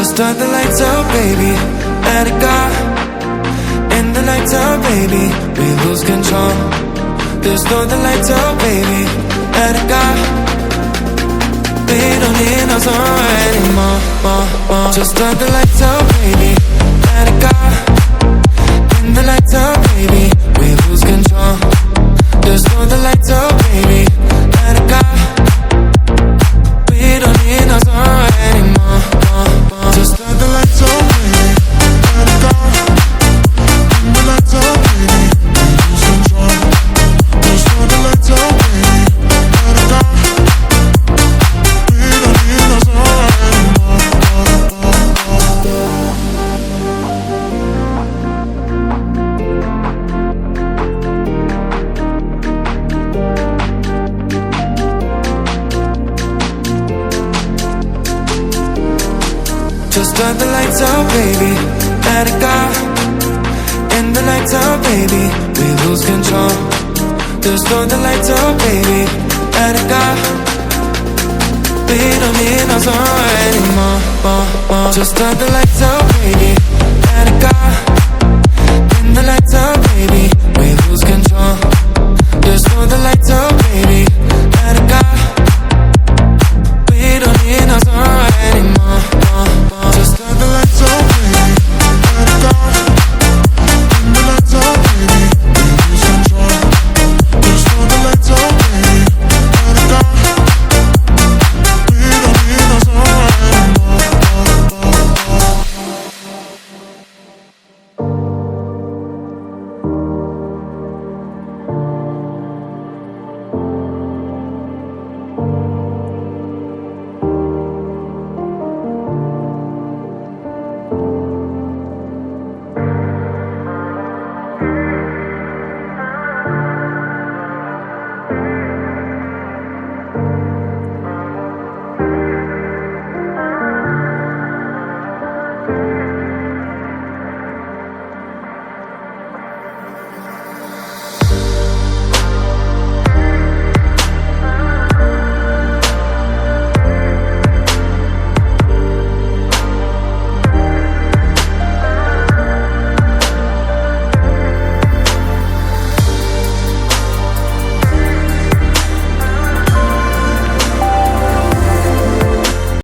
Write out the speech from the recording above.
Just turn the lights up, baby. Let it go. In the lights up, baby, we lose control. Just turn the lights up, baby. Let it go. We don't need no song anymore, more. Just turn the lights up, baby. Let it go. In the lights up, baby, we lose control. Just turn the lights up, baby. Let it go. We don't need no song anymore, more. Just turn the lights up, baby. Let it go. In the lights up, baby, we lose control. Just turn the lights up, baby. Let it go. We don't need no song anymore. Just turn the lights up, baby. Let it go. In the lights up, baby, we lose control. Just turn the lights up, baby. Let it go. We don't need no song anymore, more. Just turn the lights up, baby. Let it go. In the lights up,